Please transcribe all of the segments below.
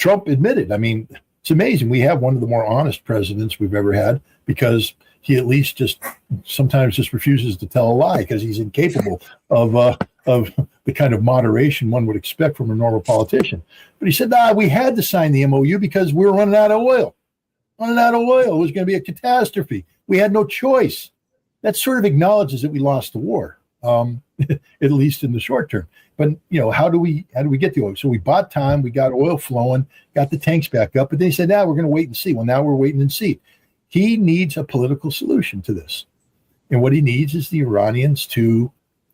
Trump admitted, I mean, it's amazing. We have one of the more honest presidents we've ever had because he at least just sometimes just refuses to tell a lie because he's incapable of the kind of moderation one would expect from a normal politician. But he said, we had to sign the MOU because we were running out of oil. Running out of oil. It was going to be a catastrophe. We had no choice. That sort of acknowledges that we lost the war, at least in the short term. But how do we get the oil? So we bought time, we got oil flowing, got the tanks back up, but they said, we're going to wait and see. Well, now we're waiting and see. He needs a political solution to this. And what he needs is the Iranians to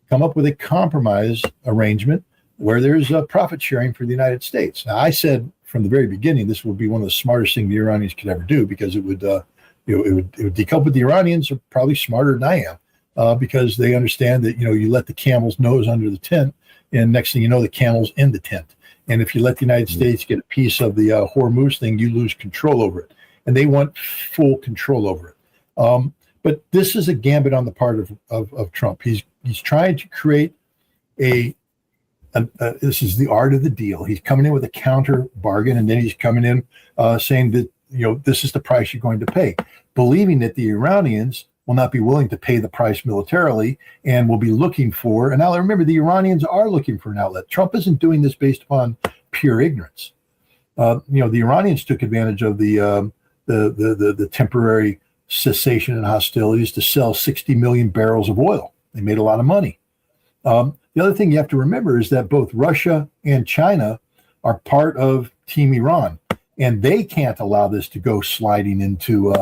come up with a compromise arrangement where there's a profit sharing for the United States. Now, I said from the very beginning, this would be one of the smartest things the Iranians could ever do because it would decouple. The Iranians are probably smarter than I am because they understand that, you let the camel's nose under the tent and next thing you know, the camel's in the tent. And if you let the United States get a piece of the Hormuz thing, you lose control over it. And they want full control over it. But this is a gambit on the part of Trump. He's trying to create this is the art of the deal. He's coming in with a counter bargain, and then he's coming in saying that, this is the price you're going to pay, believing that the Iranians will not be willing to pay the price militarily and will be looking for, and now remember, the Iranians are looking for an outlet. Trump isn't doing this based upon pure ignorance. The Iranians took advantage of the temporary cessation and hostilities to sell 60 million barrels of oil. They made a lot of money. The other thing you have to remember is that both Russia and China are part of Team Iran, and they can't allow this to go sliding into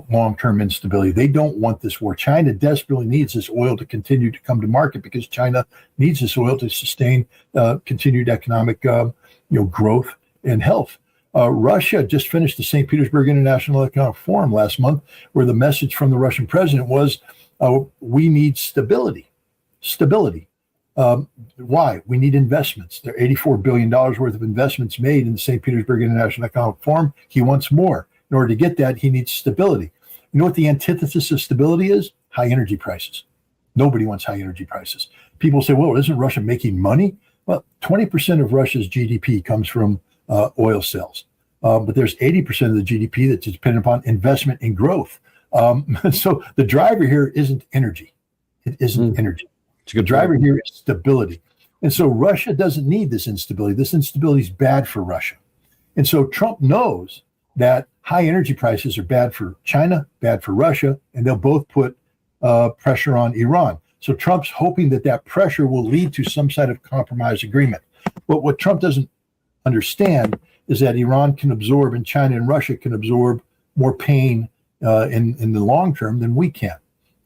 long-term instability. They don't want this war. China desperately needs this oil to continue to come to market because China needs this oil to sustain continued economic growth and health. Russia just finished the St. Petersburg International Economic Forum last month, where the message from the Russian president was, we need stability. Stability. Why? We need investments. There are $84 billion worth of investments made in the St. Petersburg International Economic Forum. He wants more. In order to get that, he needs stability. You know what the antithesis of stability is? High energy prices. Nobody wants high energy prices. People say, well, isn't Russia making money? Well, 20% of Russia's GDP comes from oil sales. But there's 80% of the GDP that's dependent upon investment and growth. So the driver here isn't energy. It isn't energy. The driver here is stability. And so Russia doesn't need this instability. This instability is bad for Russia. And so Trump knows that high energy prices are bad for China, bad for Russia, and they'll both put pressure on Iran. So Trump's hoping that pressure will lead to some sort of compromise agreement. But what Trump doesn't understand is that Iran can absorb and China and Russia can absorb more pain in the long term than we can.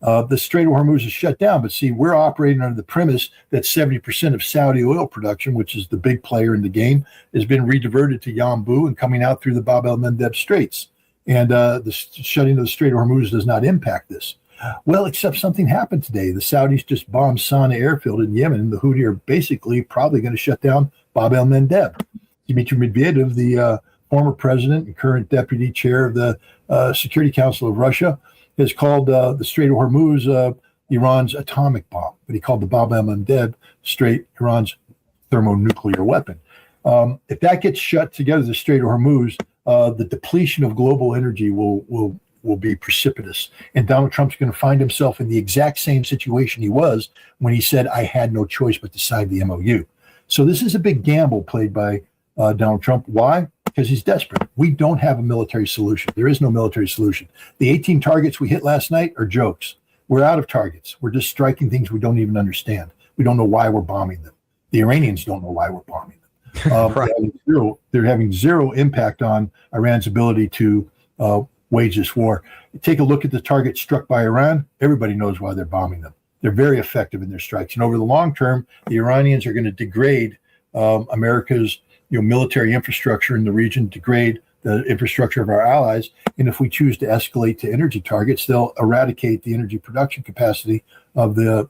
The Strait of Hormuz is shut down, but see, we're operating under the premise that 70% of Saudi oil production, which is the big player in the game, has been rediverted to Yanbu and coming out through the Bab el-Mandeb Straits. And the shutting of the Strait of Hormuz does not impact this. Well, except something happened today. The Saudis just bombed Sana'a airfield in Yemen, and the Houthi are basically probably going to shut down Bab el-Mandeb. Dmitry Medvedev, the former president and current deputy chair of the Security Council of Russia, has called the Strait of Hormuz Iran's atomic bomb, but he called the Bab el-Mandeb Strait Iran's thermonuclear weapon. If that gets shut together, the Strait of Hormuz, the depletion of global energy will be precipitous. And Donald Trump's going to find himself in the exact same situation he was when he said, I had no choice but to sign the MOU. So this is a big gamble played by Donald Trump. Why? Because he's desperate. We don't have a military solution. There is no military solution. The 18 targets we hit last night are jokes. We're out of targets. We're just striking things we don't even understand. We don't know why we're bombing them. The Iranians don't know why we're bombing them. Right. They're having zero impact on Iran's ability to wage this war. Take a look at the targets struck by Iran. Everybody knows why they're bombing them. They're very effective in their strikes. And over the long term, the Iranians are going to degrade America's military infrastructure in the region, degrade the infrastructure of our allies. And if we choose to escalate to energy targets, they'll eradicate the energy production capacity of the,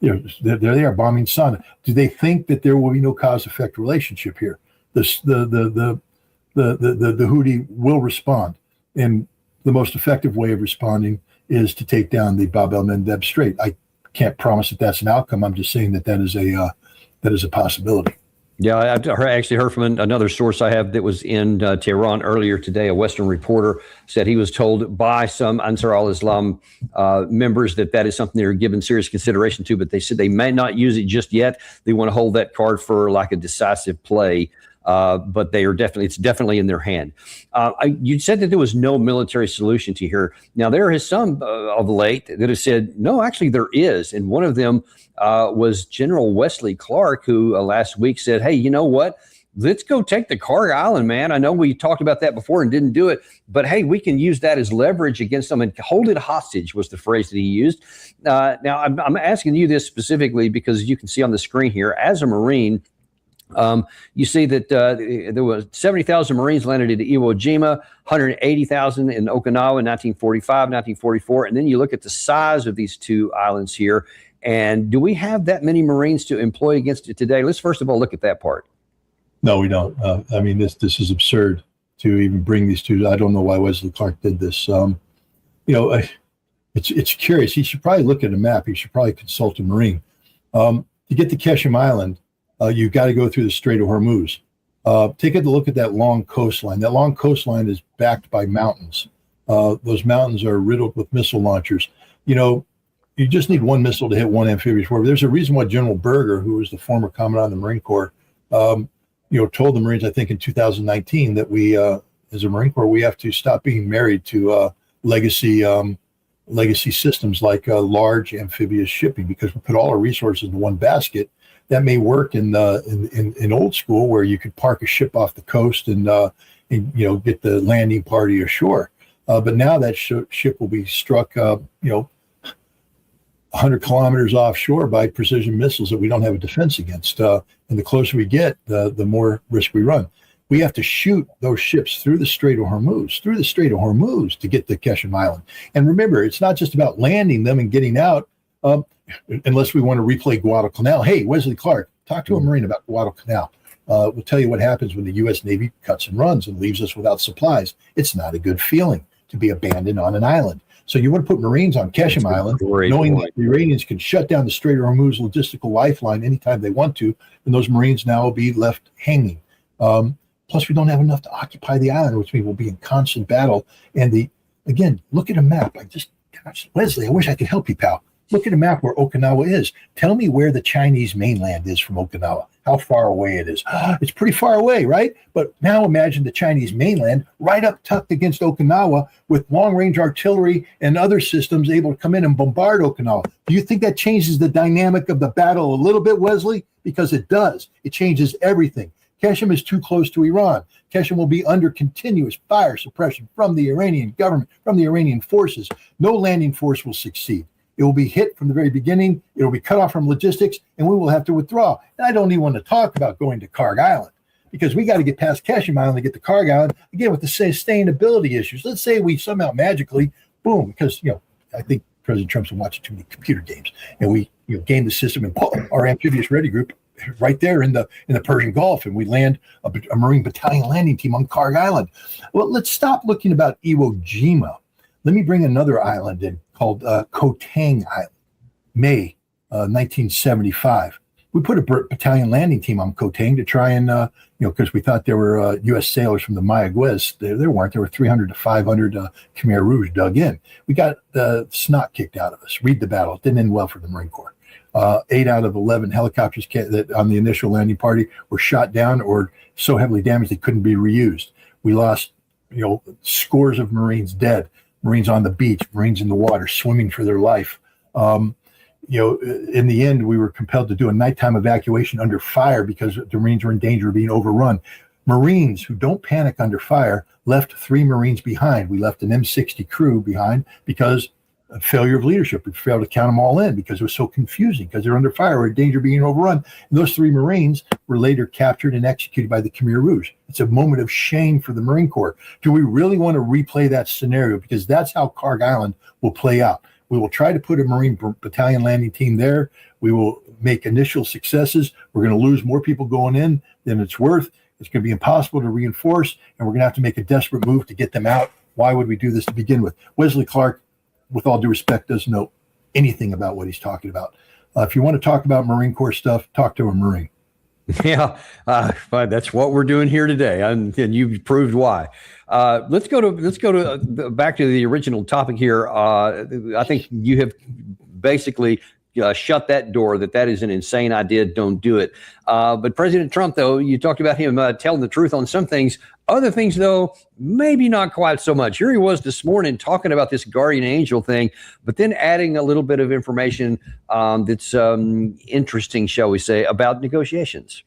there they are bombing Sana'a. Do they think that there will be no cause-effect relationship here? The Houthi will respond. And the most effective way of responding is to take down the Bab el-Mandeb Strait. I can't promise that that's an outcome. I'm just saying that is a possibility. Yeah, actually heard from another source I have that was in Tehran earlier today. A Western reporter said he was told by some Ansar al-Islam members that is something they're given serious consideration to, but they said they may not use it just yet. They want to hold that card for like a decisive play, but it's definitely in their hand. You said that there was no military solution to here. Now, there is some of late that have said, no, actually there is. And one of them was General Wesley Clark, who last week said, hey, you know what? Let's go take the Karg Island, man. I know we talked about that before and didn't do it, but hey, we can use that as leverage against them and hold it hostage was the phrase that he used. Now, I'm asking you this specifically because you can see on the screen here, as a Marine, you see that there was 70,000 Marines landed at Iwo Jima, 180,000 in Okinawa in 1945, 1944. And then you look at the size of these two islands here. And do we have that many Marines to employ against it today? Let's first of all look at that part. No, we don't. I mean, this is absurd to even bring these two. I don't know why Wesley Clark did this. It's curious. He should probably look at a map. He should probably consult a Marine. To get to Keshem Island, you've got to go through the Strait of Hormuz. Take a look at that long coastline. That long coastline is backed by mountains. Those mountains are riddled with missile launchers. You just need one missile to hit one amphibious warfare. There's a reason why General Berger, who was the former commandant of the Marine Corps, told the Marines, I think in 2019, that we, as a Marine Corps, we have to stop being married to legacy systems like large amphibious shipping, because we put all our resources in one basket. That may work in old school, where you could park a ship off the coast and get the landing party ashore. But now that ship will be struck, 100 kilometers offshore by precision missiles that we don't have a defense against. And the closer we get, the more risk we run. We have to shoot those ships through the Strait of Hormuz, to get to Keshem Island. And remember, it's not just about landing them and getting out, unless we want to replay Guadalcanal. Hey, Wesley Clark, talk to a Marine about Guadalcanal. We'll tell you what happens when the U.S. Navy cuts and runs and leaves us without supplies. It's not a good feeling to be abandoned on an island. So you want to put Marines on Keshem Island, knowing that the Iranians can shut down the Strait of Hormuz logistical lifeline anytime they want to, and those Marines now will be left hanging. Plus, we don't have enough to occupy the island, which means we'll be in constant battle. And again, look at a map. Gosh, Wesley, I wish I could help you, pal. Look at a map where Okinawa is. Tell me where the Chinese mainland is from Okinawa, how far away it is. It's pretty far away, right? But now imagine the Chinese mainland right up tucked against Okinawa with long-range artillery and other systems able to come in and bombard Okinawa. Do you think that changes the dynamic of the battle a little bit, Wesley? Because it does. It changes everything. Keshem is too close to Iran. Keshem will be under continuous fire suppression from the Iranian government, from the Iranian forces. No landing force will succeed. It will be hit from the very beginning. It will be cut off from logistics, and we will have to withdraw. And I don't even want to talk about going to Karg Island, because we got to get past Keshem Island to get to Karg Island, again, with the sustainability issues. Let's say we somehow magically, boom, because, I think President Trump's been watching too many computer games, and we game the system and put our amphibious ready group right there in the Persian Gulf, and we land a Marine battalion landing team on Karg Island. Well, let's stop looking about Iwo Jima. Let me bring another island in called Kotang Island, May 1975. We put a battalion landing team on Kotang to try and, because we thought there were U.S. sailors from the Mayaguez. There weren't. There were 300 to 500 Khmer Rouge dug in. We got the snot kicked out of us. Read the battle. It didn't end well for the Marine Corps. 8 out of 11 helicopters that on the initial landing party were shot down or so heavily damaged they couldn't be reused. We lost, scores of Marines dead. Marines on the beach, Marines in the water, swimming for their life. In the end, we were compelled to do a nighttime evacuation under fire because the Marines were in danger of being overrun. Marines who don't panic under fire left 3 Marines behind. We left an M60 crew behind because of failure of leadership. We failed to count them all in because it was so confusing, because they're under fire or in danger of being overrun. And those 3 Marines were later captured and executed by the Khmer Rouge. It's a moment of shame for the Marine Corps. Do we really want to replay that scenario? Because that's how Karg Island will play out. We will try to put a Marine battalion landing team there. We will make initial successes. We're going to lose more people going in than it's worth. It's going to be impossible to reinforce, and we're going to have to make a desperate move to get them out. Why would we do this to begin with? Wesley Clark, with all due respect, doesn't know anything about what he's talking about. If you want to talk about Marine Corps stuff, talk to a Marine. Yeah, but that's what we're doing here today, and you've proved why. Let's go to back to the original topic here. I think you have basically shut that door. That is an insane idea. Don't do it. But President Trump, though, you talked about him telling the truth on some things. Other things, though, maybe not quite so much. Here he was this morning talking about this guardian angel thing, but then adding a little bit of information that's interesting, shall we say, about negotiations.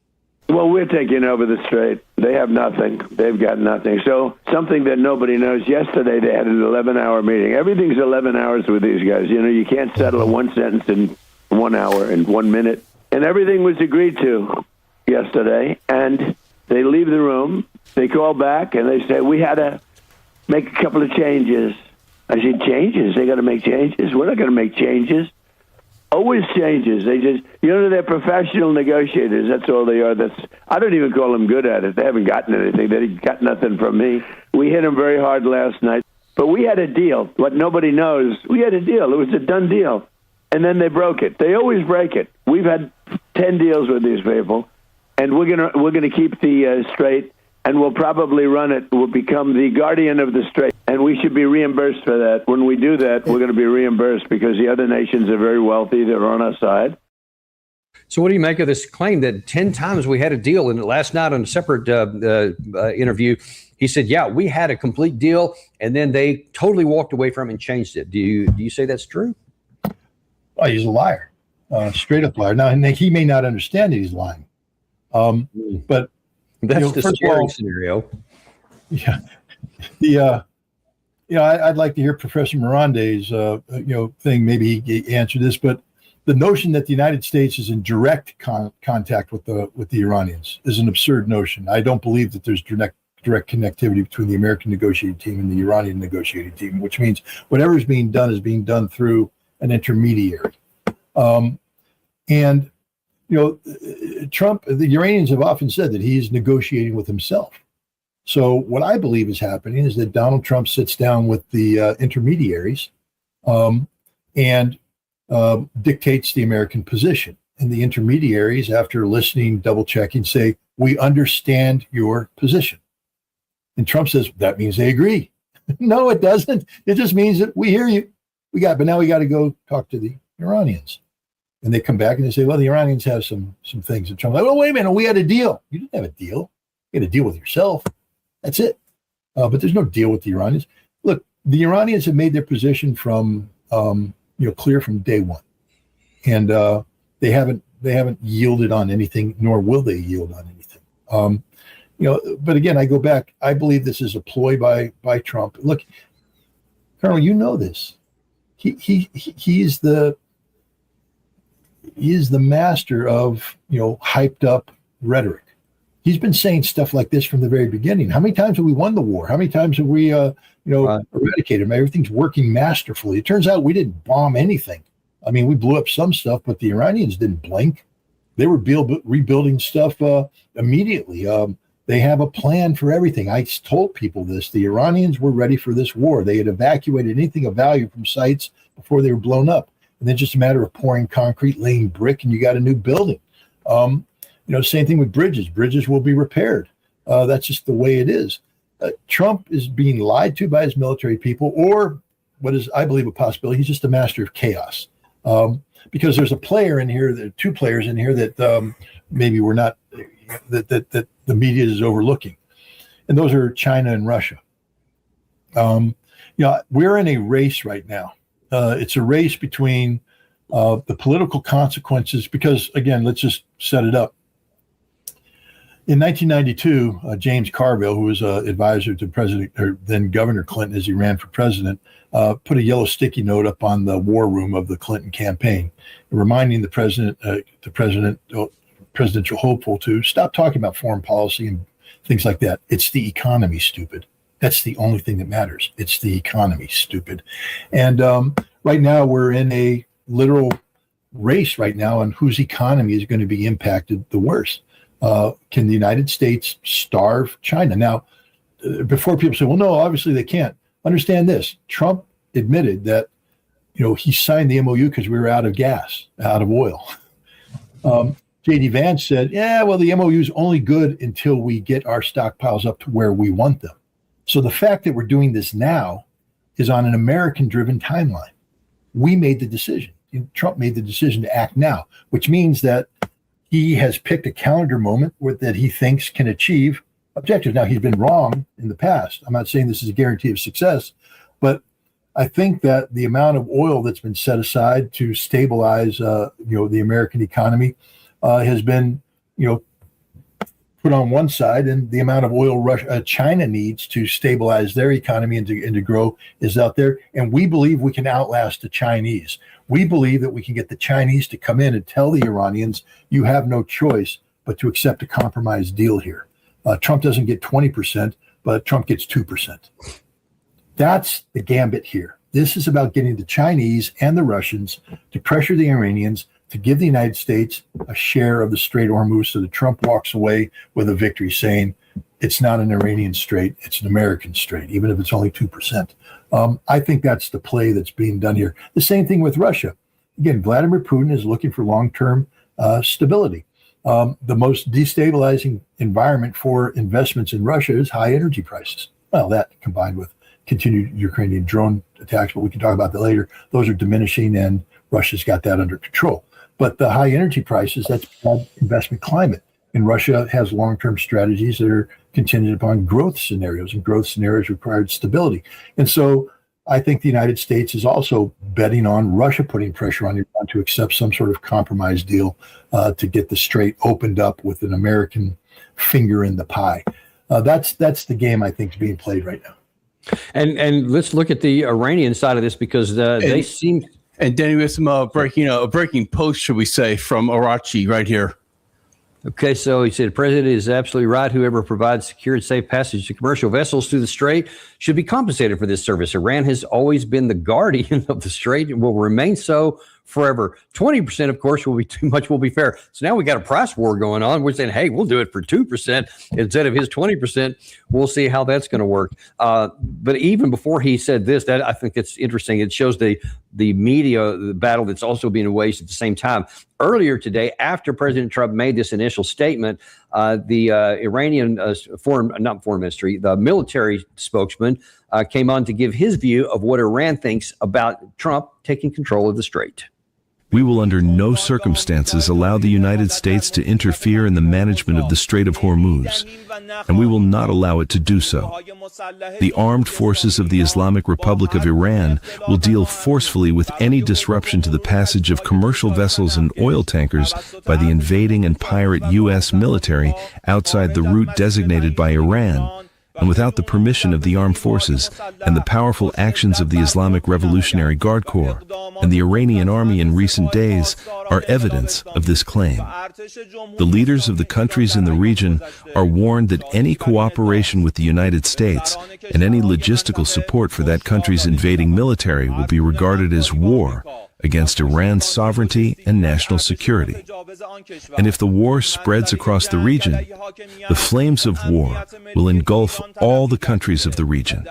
Well, we're taking over the Strait. They have nothing. They've got nothing. So something that nobody knows, yesterday they had an 11-hour meeting. Everything's 11 hours with these guys. You know, you can't settle a one sentence in 1 hour and 1 minute. And everything was agreed to yesterday. And they leave the room. They call back and they say, we had to make a couple of changes. I said, changes? They got to make changes? We're not going to make changes. Always changes. They just, they're professional negotiators. That's all they are. I don't even call them good at it. They haven't gotten anything. They got nothing from me. We hit them very hard last night. But we had a deal. What nobody knows, we had a deal. It was a done deal. And then they broke it. They always break it. We've had 10 deals with these people, and we're gonna keep the Strait, and we'll probably run it. We'll become the guardian of the Strait, and we should be reimbursed for that. When we do that, we're going to be reimbursed because the other nations are very wealthy. They're on our side. So what do you make of this claim that 10 times we had a deal? And last night on a separate interview, he said, yeah, we had a complete deal, and then they totally walked away from it and changed it. Do you say that's true? Well, he's a liar, straight up liar. Now, he may not understand that he's lying, but that's the scary scenario. Yeah. I'd like to hear Professor Mirande's, thing. Maybe he answered this, but the notion that the United States is in direct contact with the Iranians is an absurd notion. I don't believe that there's direct connectivity between the American negotiating team and the Iranian negotiating team, which means whatever is being done through an intermediary. Trump, the Iranians have often said that he is negotiating with himself. So what I believe is happening is that Donald Trump sits down with the intermediaries and dictates the American position. And the intermediaries, after listening, double checking, say, we understand your position. And Trump says, that means they agree. No, it doesn't. It just means that we hear you. But now we got to go talk to the Iranians. And they come back and they say, well, the Iranians have some things. And Trump's like, well, wait a minute, we had a deal. You didn't have a deal. You had a deal with yourself. That's it. But there's no deal with the Iranians. Look, the Iranians have made their position from, clear from day one. And they haven't yielded on anything, nor will they yield on anything. But again, I go back. I believe this is a ploy by Trump. Look, Colonel, you know this. He is the master of hyped up rhetoric. He's been saying stuff like this from the very beginning. How many times have we won the war? How many times have we eradicated them? Everything's working masterfully. It turns out we didn't bomb anything. I mean, we blew up some stuff, but the Iranians didn't blink. They were rebuilding stuff immediately. They have a plan for everything. I told people this. The Iranians were ready for this war. They had evacuated anything of value from sites before they were blown up. And then just a matter of pouring concrete, laying brick, and you got a new building. Same thing with bridges. Bridges will be repaired. That's just the way it is. Trump is being lied to by his military people, or what is, I believe, a possibility. He's just a master of chaos. Because there's a player in here, there are two players in here that maybe we're not, that the media is overlooking. And those are China and Russia. We're in a race right now. It's a race between the political consequences, because, again, let's just set it up. In 1992, James Carville, who was an advisor to President, or then Governor Clinton as he ran for president, put a yellow sticky note up on the war room of the Clinton campaign, reminding the presidential hopeful to stop talking about foreign policy and things like that. It's the economy, stupid. That's the only thing that matters. It's the economy, stupid. And right now we're in a literal race right now on whose economy is going to be impacted the worst. Can the United States starve China? Now, before people say, well, no, obviously they can't. Understand this. Trump admitted that, he signed the MOU because we were out of gas, out of oil. J.D. Vance said, yeah, well, the MOU is only good until we get our stockpiles up to where we want them. So the fact that we're doing this now is on an American-driven timeline. We made the decision. Trump made the decision to act now, which means that he has picked a calendar moment that he thinks can achieve objectives. Now, he's been wrong in the past. I'm not saying this is a guarantee of success, but I think that the amount of oil that's been set aside to stabilize, the American economy has been, put on one side, and the amount of oil China needs to stabilize their economy and to grow is out there. And we believe we can outlast the Chinese. We believe that we can get the Chinese to come in and tell the Iranians, you have no choice but to accept a compromise deal here. Trump doesn't get 20%, but Trump gets 2%. That's the gambit here. This is about getting the Chinese and the Russians to pressure the Iranians to give the United States a share of the Strait of Hormuz so that Trump walks away with a victory saying it's not an Iranian strait, it's an American strait, even if it's only 2%. I think that's the play that's being done here. The same thing with Russia. Again, Vladimir Putin is looking for long-term stability. The most destabilizing environment for investments in Russia is high energy prices. Well, that combined with continued Ukrainian drone attacks, but we can talk about that later. Those are diminishing, and Russia's got that under control. But the high energy prices, that's bad investment climate. And Russia has long-term strategies that are contingent upon growth scenarios, and growth scenarios required stability. And so I think the United States is also betting on Russia putting pressure on Iran to accept some sort of compromise deal to get the strait opened up with an American finger in the pie. That's the game I think is being played right now. And let's look at the Iranian side of this, because they seem. And Danny, we have some a breaking post, should we say, from Arachi right here. Okay, so he said, the president is absolutely right. Whoever provides secure and safe passage to commercial vessels through the strait should be compensated for this service. Iran has always been the guardian of the strait and will remain so forever. 20%, of course, will be too much, will be fair. So now we got a price war going on. We're saying, hey, we'll do it for 2% instead of his 20%. We'll see how that's going to work. But even before he said this, that I think it's interesting. It shows the media, the battle that's also being waged at the same time. Earlier today, after President Trump made this initial statement, the Iranian foreign ministry, the military spokesman, came on to give his view of what Iran thinks about Trump taking control of the strait. We will under no circumstances allow the United States to interfere in the management of the Strait of Hormuz, and we will not allow it to do so. The armed forces of the Islamic Republic of Iran will deal forcefully with any disruption to the passage of commercial vessels and oil tankers by the invading and pirate U.S. military outside the route designated by Iran, and without the permission of the armed forces and the powerful actions of the Islamic Revolutionary Guard Corps and the Iranian army in recent days are evidence of this claim. The leaders of the countries in the region are warned that any cooperation with the United States and any logistical support for that country's invading military will be regarded as war against Iran's sovereignty and national security. And if the war spreads across the region, the flames of war will engulf all the countries of the region.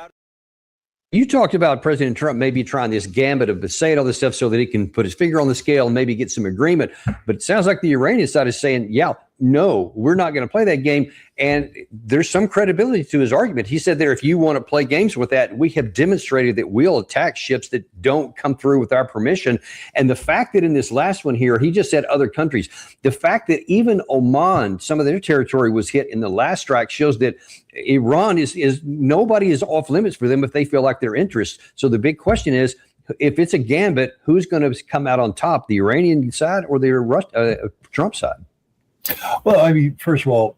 You talked about President Trump maybe trying this gambit of saying all this stuff so that he can put his finger on the scale and maybe get some agreement. But it sounds like the Iranian side is saying, yeah, no, we're not going to play that game. And there's some credibility to his argument. He said there, if you want to play games with that, we have demonstrated that we'll attack ships that don't come through with our permission. And the fact that in this last one here, he just said other countries, the fact that even Oman, some of their territory was hit in the last strike shows that Iran is nobody is off limits for them if they feel like their interests. So the big question is, if it's a gambit, who's going to come out on top, the Iranian side or the Trump side? Well, I mean, first of all,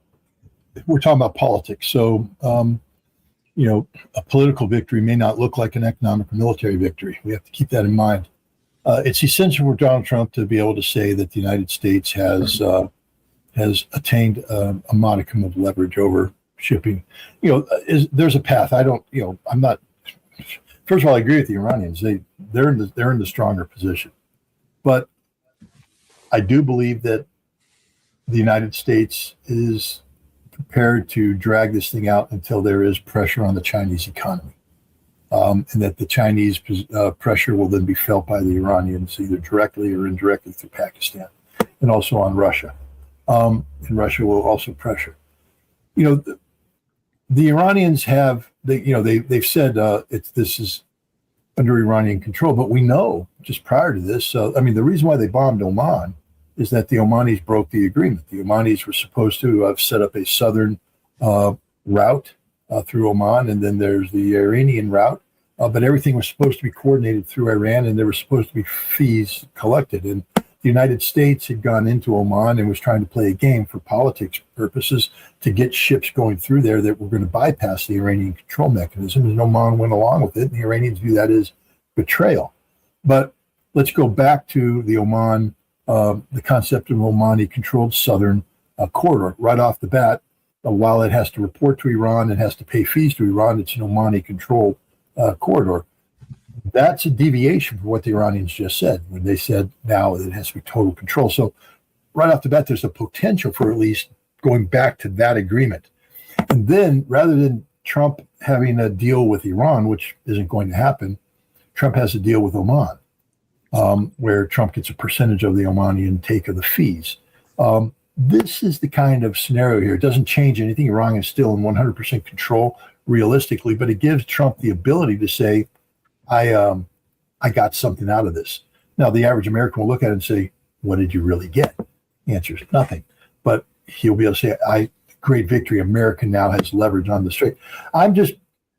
we're talking about politics. So, a political victory may not look like an economic or military victory. We have to keep that in mind. It's essential for Donald Trump to be able to say that the United States has attained a modicum of leverage over shipping. There's a path. I'm not. First of all, I agree with the Iranians. They're in the stronger position, but I do believe that the United States is prepared to drag this thing out until there is pressure on the Chinese economy, and that the Chinese pressure will then be felt by the Iranians either directly or indirectly through Pakistan, and also on Russia. and Russia will also pressure. The Iranians they've said this is under Iranian control, but we know just prior to this. The reason why they bombed Oman is that the Omanis broke the agreement. The Omanis were supposed to have set up a southern route through Oman, and then there's the Iranian route. But everything was supposed to be coordinated through Iran, and there were supposed to be fees collected. And the United States had gone into Oman and was trying to play a game for politics purposes to get ships going through there that were going to bypass the Iranian control mechanism. And Oman went along with it, and the Iranians view that as betrayal. But let's go back to the Oman, the concept of Omani-controlled southern corridor. Right off the bat, while it has to report to Iran and has to pay fees to Iran, it's an Omani-controlled corridor. That's a deviation from what the Iranians just said when they said now it has to be total control. So right off the bat, there's a potential for at least going back to that agreement. And then rather than Trump having a deal with Iran, which isn't going to happen, Trump has a deal with Oman, where Trump gets a percentage of the Omani take of the fees. This is the kind of scenario here. It doesn't change anything. Iran is still in 100% control realistically, but it gives Trump the ability to say, I got something out of this. Now, the average American will look at it and say, what did you really get? The answer is nothing. But he'll be able to say, great victory. America now has leverage on the strait. I'm just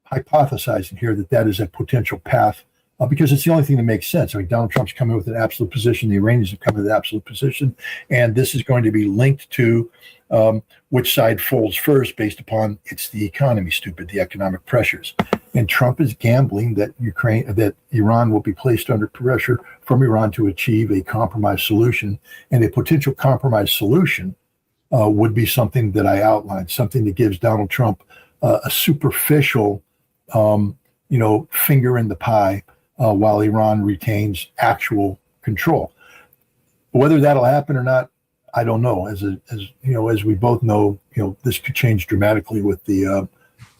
hypothesizing here that is a potential path because it's the only thing that makes sense. Donald Trump's coming with an absolute position. The Iranians have come with an absolute position. And this is going to be linked to which side folds first based upon it's the economy, stupid, the economic pressures. And Trump is gambling that Iran will be placed under pressure from Iran to achieve a compromise solution. And a potential compromise solution would be something that I outlined, something that gives Donald Trump a superficial, finger in the pie while Iran retains actual control. Whether that'll happen or not, I don't know. As we both know, this could change dramatically with the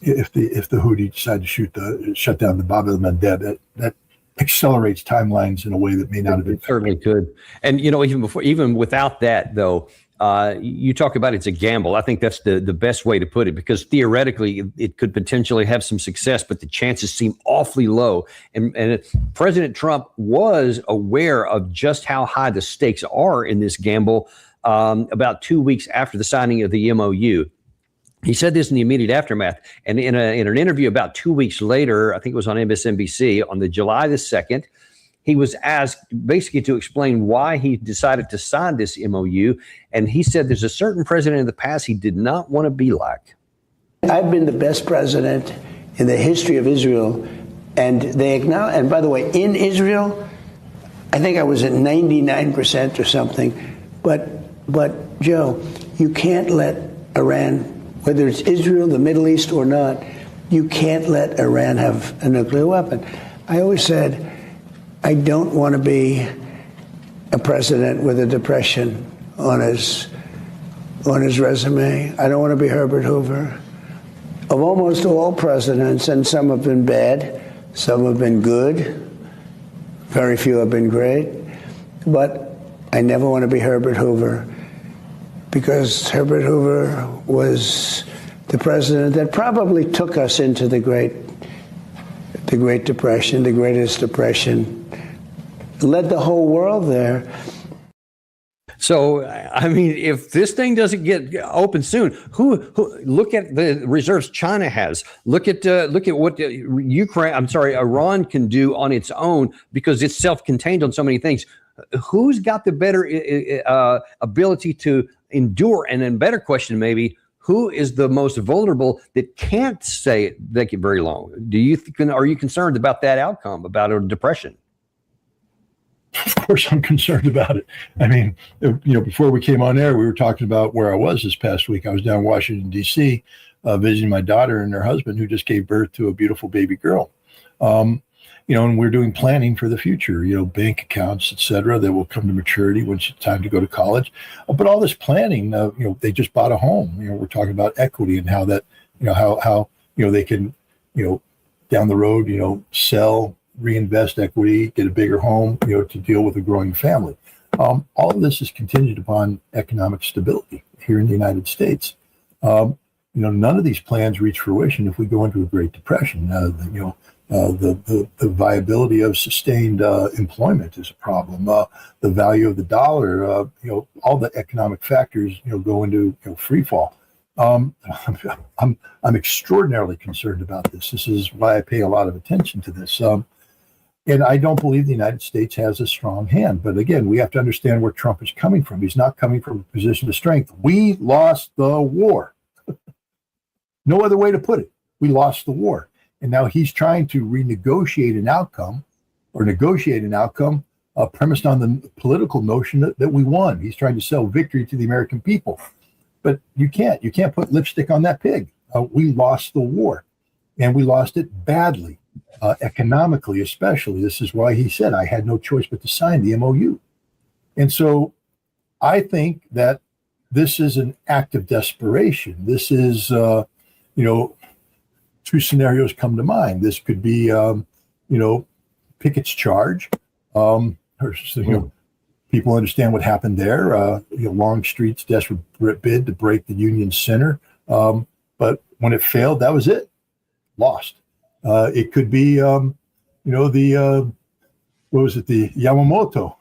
if the Houthi decide to shut down the Bab el-Mandeb. That accelerates timelines in a way that may not have been. It certainly could. And even without that, though, you talk about it's a gamble. I think that's the best way to put it, because theoretically it could potentially have some success, but the chances seem awfully low. And President Trump was aware of just how high the stakes are in this gamble about 2 weeks after the signing of the MOU. He said this in the immediate aftermath. And in an interview about 2 weeks later, I think it was on MSNBC on the July the 2nd, he was asked basically to explain why he decided to sign this MOU. And he said there's a certain president in the past he did not want to be like. I've been the best president in the history of Israel. And they acknowledge, and by the way, in Israel, I think I was at 99% or something. But Joe, you can't let Iran, whether it's Israel, the Middle East or not, you can't let Iran have a nuclear weapon. I always said, I don't want to be a president with a depression on his resume. I don't want to be Herbert Hoover. Of almost all presidents, and some have been bad, some have been good, very few have been great, but I never want to be Herbert Hoover, because Herbert Hoover was the president that probably took us into the Great Depression, the greatest depression, led the whole world there. So, if this thing doesn't get open soon, who look at the reserves China has. Look at what Iran can do on its own, because it's self-contained on so many things. Who's got the better ability to endure? And then, better question maybe, who is the most vulnerable that can't stay it very long? Are you concerned about that outcome, about a depression? Of course, I'm concerned about it. Before we came on air, we were talking about where I was this past week. I was down in Washington, D.C., visiting my daughter and her husband, who just gave birth to a beautiful baby girl. And we're doing planning for the future, bank accounts, et cetera, that will come to maturity when it's time to go to college. But all this planning, they just bought a home. We're talking about equity and how that, how they can, down the road, sell, reinvest equity, get a bigger home, to deal with a growing family. All of this is contingent upon economic stability here in the United States. None of these plans reach fruition if we go into a Great Depression. The viability of sustained employment is a problem. The value of the dollar, all the economic factors, go into free fall. I'm extraordinarily concerned about this. This is why I pay a lot of attention to this. And I don't believe the United States has a strong hand. But again, we have to understand where Trump is coming from. He's not coming from a position of strength. We lost the war. No other way to put it. We lost the war. And now he's trying to negotiate an outcome premised on the political notion that we won. He's trying to sell victory to the American people. But you can't put lipstick on that pig. We lost the war, and we lost it badly, economically especially. This is why he said, I had no choice but to sign the MOU. And so I think that this is an act of desperation. This is, two scenarios come to mind. This could be, Pickett's charge. People understand what happened there. Longstreet's desperate bid to break the Union's center. But when it failed, that was it. Lost. It could be, the Yamamoto,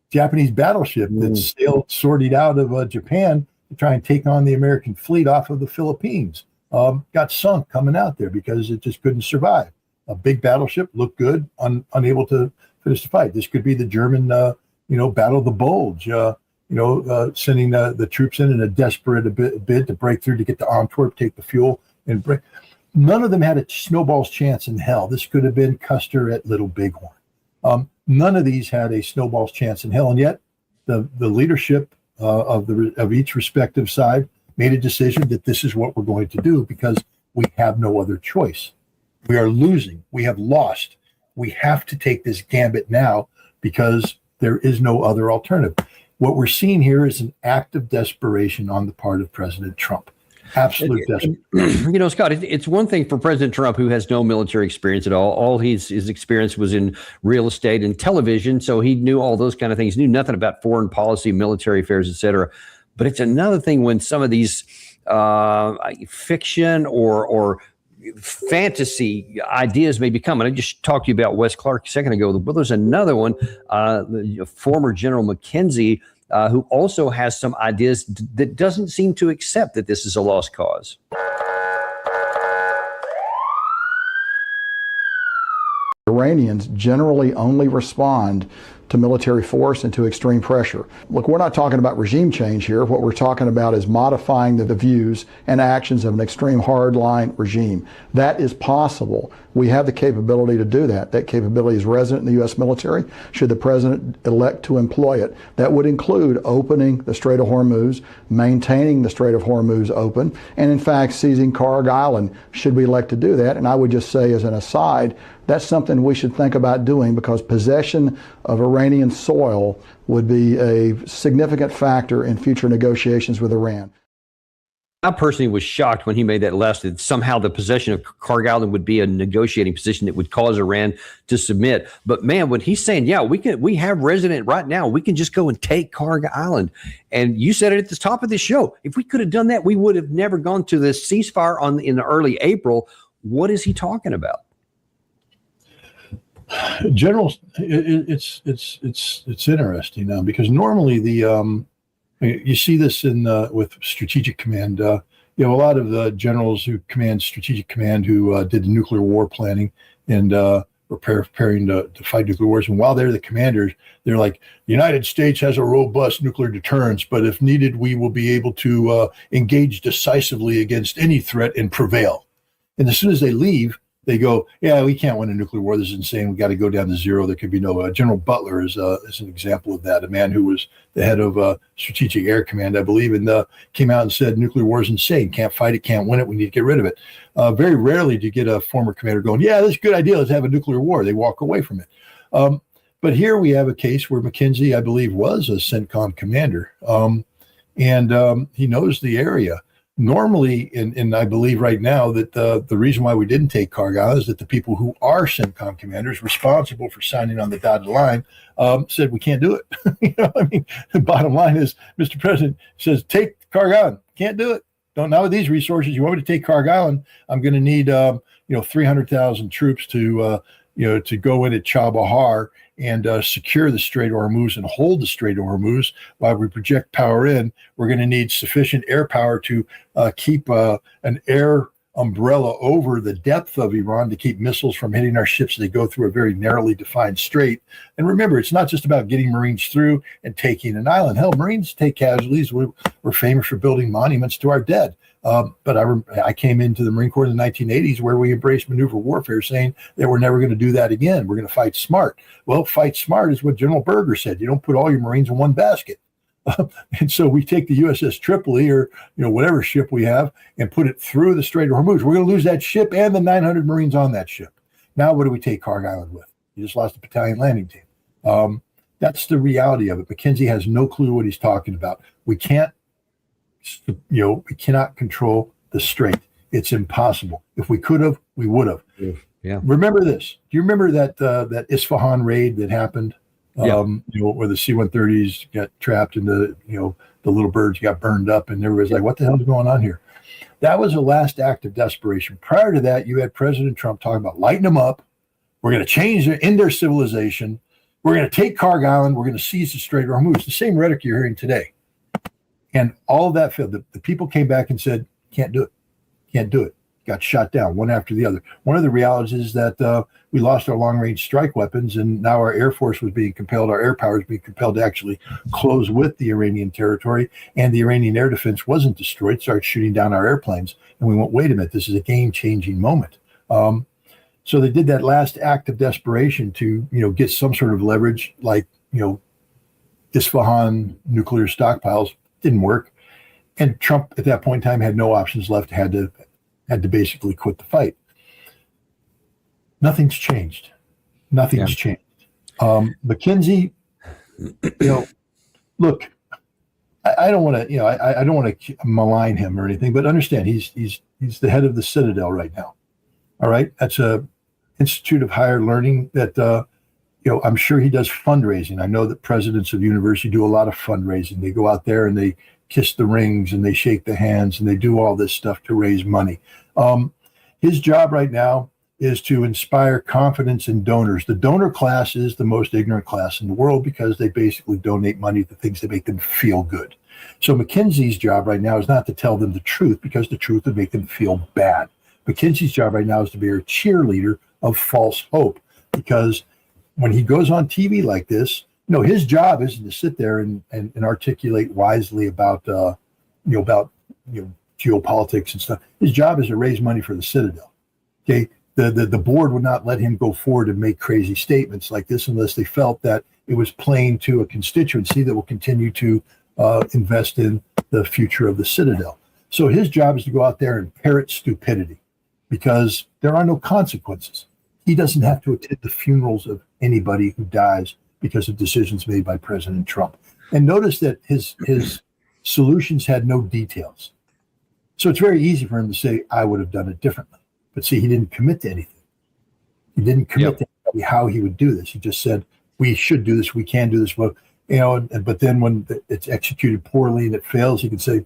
Japanese battleship that sailed sortied out of Japan to try and take on the American fleet off of the Philippines. Got sunk coming out there because it just couldn't survive. A big battleship looked good, unable to finish the fight. This could be the German, Battle of the Bulge, sending the troops in a desperate bid to break through to get to Antwerp, take the fuel, and break. None of them had a snowball's chance in hell. This could have been Custer at Little Bighorn. None of these had a snowball's chance in hell, and yet the leadership of each respective side made a decision that this is what we're going to do because we have no other choice. We are losing. We have lost. We have to take this gambit now because there is no other alternative. What we're seeing here is an act of desperation on the part of President Trump. Absolute desperation. Scott, it's one thing for President Trump, who has no military experience at all. All his experience was in real estate and television, so he knew all those kind of things. He knew nothing about foreign policy, military affairs, et cetera. But it's another thing when some of these fiction or fantasy ideas may become. And I just talked to you about Wes Clark a second ago, but there's another one, former General McKenzie, who also has some ideas that doesn't seem to accept that this is a lost cause. Iranians generally only respond to military force and to extreme pressure. Look, we're not talking about regime change here. What we're talking about is modifying the views and actions of an extreme hardline regime. That is possible. We have the capability to do that. That capability is resident in the U.S. military, should the president elect to employ it. That would include opening the Strait of Hormuz, maintaining the Strait of Hormuz open, and in fact seizing Karg Island, should we elect to do that. And I would just say as an aside, that's something we should think about doing because possession of Iranian soil would be a significant factor in future negotiations with Iran. I personally was shocked when he made that list that somehow the possession of Karg Island would be a negotiating position that would cause Iran to submit. But man, when he's saying, yeah, we have resident right now, we can just go and take Karg Island. And you said it at the top of the show. If we could have done that, we would have never gone to this ceasefire in early April. What is he talking about? General, it's interesting now because normally you see this in with Strategic Command. A lot of the generals who command Strategic Command who did the nuclear war planning and were preparing to fight nuclear wars. And while they're the commanders, they're like, the United States has a robust nuclear deterrence, but if needed, we will be able to engage decisively against any threat and prevail. And as soon as they leave, they go, yeah, we can't win a nuclear war. This is insane. We got to go down to zero. There could be no. General Butler is an example of that. A man who was the head of Strategic Air Command, I believe, and came out and said nuclear war is insane. Can't fight it. Can't win it. We need to get rid of it. Very rarely do you get a former commander going, yeah, that's a good idea. Let's have a nuclear war. They walk away from it. But here we have a case where McKenzie, I believe, was a CENTCOM commander, and he knows the area. normally, and I believe right now that the reason why we didn't take Cargill is that the people who are CENTCOM commanders responsible for signing on the dotted line said we can't do it. I mean, the bottom line is, Mr. President says, take Cargill. Can't do it. Don't, not with these resources. You want me to take Cargill? I'm going to need 300,000 troops to go in at Chabahar and secure the Strait of Hormuz and hold the Strait of Hormuz while we project power in. We're going to need sufficient air power to keep an air umbrella over the depth of Iran to keep missiles from hitting our ships as they go through a very narrowly defined strait. And remember, it's not just about getting Marines through and taking an island. Hell, Marines take casualties. We're famous for building monuments to our dead. But I came into the Marine Corps in the 1980s where we embraced maneuver warfare, saying that we're never going to do that again. We're going to fight smart. Well, fight smart is what General Berger said. You don't put all your Marines in one basket. And so we take the USS Tripoli or whatever ship we have and put it through the Strait of Hormuz. We're going to lose that ship and the 900 Marines on that ship. Now, what do we take Cargill with? You just lost a battalion landing team. That's the reality of it. McKenzie has no clue what he's talking about. We can't. We cannot control the strait. It's impossible. If we could have, we would have. Yeah. Remember this. Do you remember that Isfahan raid that happened? Where the C-130s got trapped and the little birds got burned up, and everybody's like, "What the hell's going on here?" That was the last act of desperation. Prior to that, you had President Trump talking about lighting them up. We're going to change their civilization. We're going to take Cargill and we're going to seize the Strait of Hormuz. The same rhetoric you're hearing today. And all of that failed. The people came back and said, can't do it. Can't do it. Got shot down one after the other. One of the realities is that we lost our long-range strike weapons, and now our Air Force was being compelled, our air power was being compelled to actually close with the Iranian territory, and the Iranian air defense wasn't destroyed, started shooting down our airplanes. And we went, wait a minute, this is a game-changing moment. So they did that last act of desperation to, get some sort of leverage, like, Isfahan nuclear stockpiles. Didn't work. And Trump at that point in time had no options left, had to basically quit the fight. Nothing's changed. Nothing's changed. McKenzie, look, I don't want to, I don't want to malign him or anything, but understand he's the head of the Citadel right now. All right. That's a Institute of Higher Learning that, I'm sure he does fundraising. I know that presidents of university do a lot of fundraising. They go out there and they kiss the rings and they shake the hands and they do all this stuff to raise money. His job right now is to inspire confidence in donors. The donor class is the most ignorant class in the world because they basically donate money to things that make them feel good. So McKenzie's job right now is not to tell them the truth because the truth would make them feel bad. McKenzie's job right now is to be a cheerleader of false hope, because when he goes on TV like this, his job isn't to sit there and articulate wisely about geopolitics and stuff. His job is to raise money for the Citadel. Okay, the board would not let him go forward and make crazy statements like this unless they felt that it was playing to a constituency that will continue to invest in the future of the Citadel. So his job is to go out there and parrot stupidity, because there are no consequences. He doesn't have to attend the funerals of anybody who dies because of decisions made by President Trump. And notice that his solutions had no details. So it's very easy for him to say, I would have done it differently. But see, he didn't commit to anything. He didn't commit to how he would do this. He just said, we should do this, we can do this. Well, but then when it's executed poorly and it fails, he can say,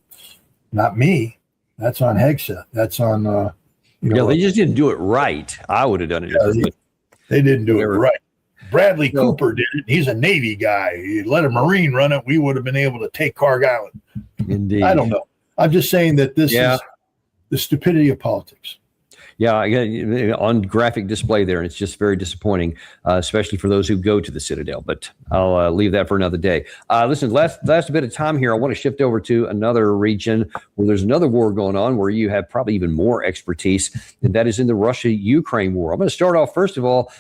not me. That's on Hegseth. That's on... they just didn't do it right. I would have done it. They didn't do it right. Bradley Cooper did it. He's a Navy guy. He let a Marine run it. We would have been able to take Cargill. Indeed. I don't know. I'm just saying that this is the stupidity of politics. Yeah, on graphic display there, and it's just very disappointing, especially for those who go to the Citadel. But I'll leave that for another day. Listen, last bit of time here, I want to shift over to another region where there's another war going on, where you have probably even more expertise, and that is in the Russia-Ukraine war. I'm going to start off, first of all,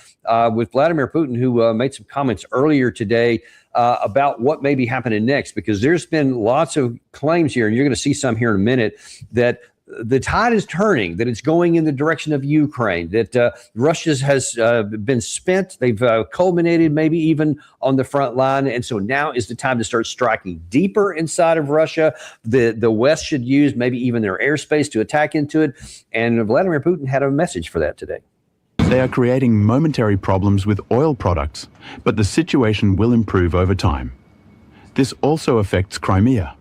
with Vladimir Putin, who made some comments earlier today about what may be happening next, because there's been lots of claims here, and you're going to see some here in a minute, that the tide is turning, that it's going in the direction of Ukraine, that Russia has been spent. They've culminated maybe even on the front line. And so now is the time to start striking deeper inside of Russia. The West should use maybe even their airspace to attack into it. And Vladimir Putin had a message for that today. They are creating momentary problems with oil products, but the situation will improve over time. This also affects Crimea.